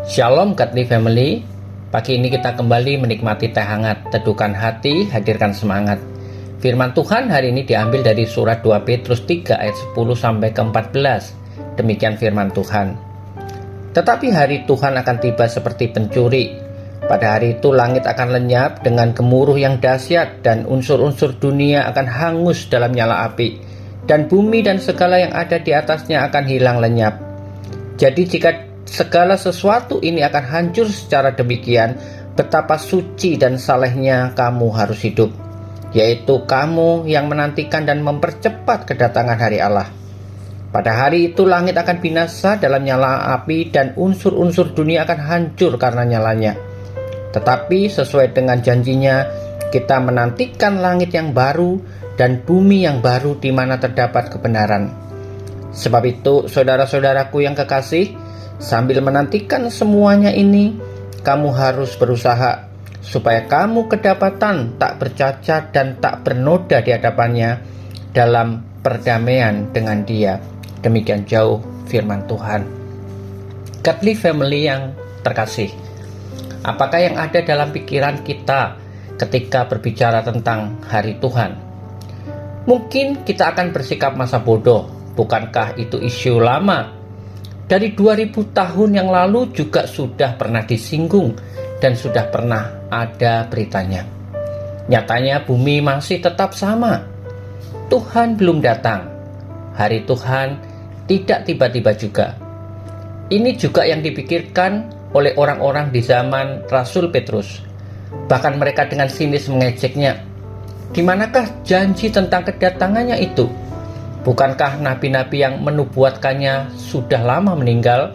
Shalom Godly Family. Pagi ini kita kembali menikmati teh hangat, teduhkan hati, hadirkan semangat. Firman Tuhan hari ini diambil dari surat 2 Petrus 3 ayat 10 sampai ke 14. Demikian firman Tuhan. Tetapi hari Tuhan akan tiba seperti pencuri. Pada hari itu langit akan lenyap dengan gemuruh yang dahsyat, dan unsur-unsur dunia akan hangus dalam nyala api, dan bumi dan segala yang ada di atasnya akan hilang lenyap. Jadi jika segala sesuatu ini akan hancur secara demikian, betapa suci dan salehnya kamu harus hidup, yaitu kamu yang menantikan dan mempercepat kedatangan hari Allah. Pada hari itu langit akan binasa dalam nyala api, dan unsur-unsur dunia akan hancur karena nyalanya. Tetapi sesuai dengan janjinya, kita menantikan langit yang baru dan bumi yang baru di mana terdapat kebenaran. Sebab itu, saudara-saudaraku yang kekasih, sambil menantikan semuanya ini, kamu harus berusaha supaya kamu kedapatan tak bercacat dan tak bernoda di hadapannya dalam perdamaian dengan Dia. Demikian jauh firman Tuhan. Godly Family yang terkasih, apakah yang ada dalam pikiran kita ketika berbicara tentang hari Tuhan? Mungkin kita akan bersikap masa bodoh. Bukankah itu isu lama? Dari 2000 tahun yang lalu juga sudah pernah disinggung dan sudah pernah ada beritanya. Nyatanya bumi masih tetap sama. Tuhan belum datang. Hari Tuhan tidak tiba-tiba juga. Ini juga yang dipikirkan oleh orang-orang di zaman Rasul Petrus. Bahkan mereka dengan sinis mengejeknya. Di manakah janji tentang kedatangannya itu? Bukankah nabi-nabi yang menubuatkannya sudah lama meninggal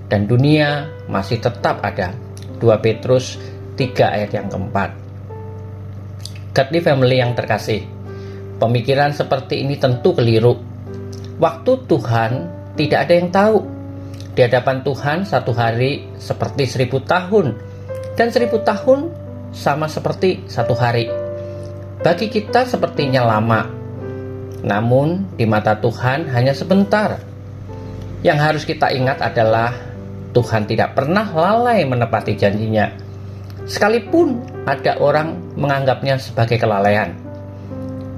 dan dunia masih tetap ada? 2 Petrus 3 ayat yang keempat. Godly Family yang terkasih, pemikiran seperti ini tentu keliru. Waktu Tuhan tidak ada yang tahu. Di hadapan Tuhan satu hari seperti 1000 tahun, dan 1000 tahun sama seperti satu hari. Bagi kita sepertinya lama, namun di mata Tuhan hanya sebentar. Yang harus kita ingat adalah Tuhan tidak pernah lalai menepati janjinya, sekalipun ada orang menganggapnya sebagai kelalaian.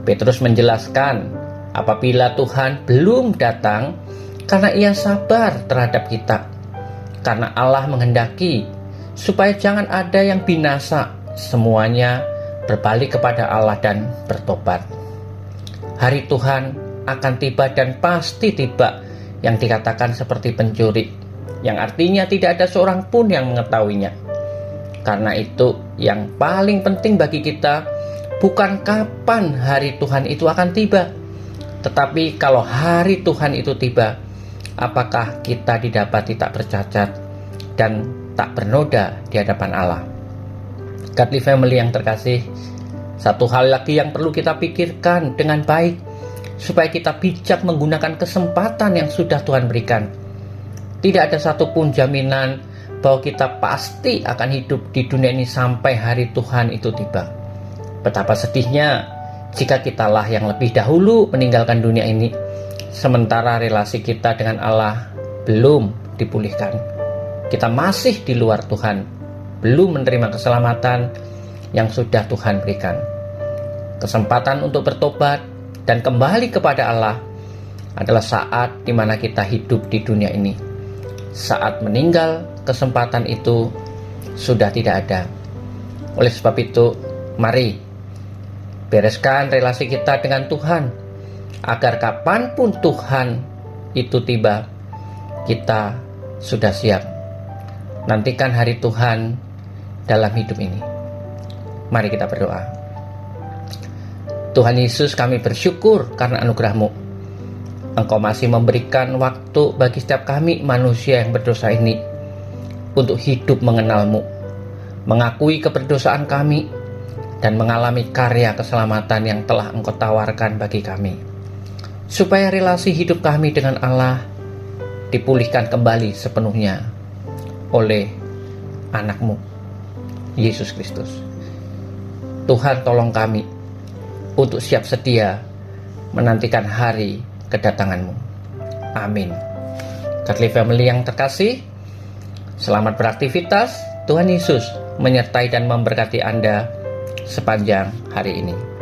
Petrus menjelaskan apabila Tuhan belum datang, karena Ia sabar terhadap kita, karena Allah menghendaki supaya jangan ada yang binasa, semuanya berbalik kepada Allah dan bertobat. Hari Tuhan akan tiba dan pasti tiba, yang dikatakan seperti pencuri, yang artinya tidak ada seorang pun yang mengetahuinya. Karena itu yang paling penting bagi kita bukan kapan hari Tuhan itu akan tiba, tetapi kalau hari Tuhan itu tiba, apakah kita didapati tak bercacat dan tak bernoda di hadapan Allah. Godly Family yang terkasih, satu hal lagi yang perlu kita pikirkan dengan baik, supaya kita bijak menggunakan kesempatan yang sudah Tuhan berikan. Tidak ada satupun jaminan bahwa kita pasti akan hidup di dunia ini sampai hari Tuhan itu tiba. Betapa sedihnya jika kitalah yang lebih dahulu meninggalkan dunia ini, sementara relasi kita dengan Allah belum dipulihkan. Kita masih di luar Tuhan, belum menerima keselamatan yang sudah Tuhan berikan. Kesempatan untuk bertobat dan kembali kepada Allah adalah saat di mana kita hidup di dunia ini. Saat meninggal, kesempatan itu sudah tidak ada. Oleh sebab itu, mari bereskan relasi kita dengan Tuhan, agar kapanpun Tuhan itu tiba, kita sudah siap. Nantikan hari Tuhan dalam hidup ini. Mari kita berdoa. Tuhan Yesus, kami bersyukur karena anugerah-Mu. Engkau masih memberikan waktu bagi setiap kami manusia yang berdosa ini untuk hidup mengenal-Mu, mengakui keberdosaan kami, dan mengalami karya keselamatan yang telah Engkau tawarkan bagi kami, supaya relasi hidup kami dengan Allah dipulihkan kembali sepenuhnya oleh anak-Mu, Yesus Kristus. Tuhan, tolong kami untuk siap sedia menantikan hari kedatangan-Mu. Amin. Godly Family yang terkasih, Selamat beraktivitas, Tuhan Yesus menyertai dan memberkati Anda sepanjang hari ini.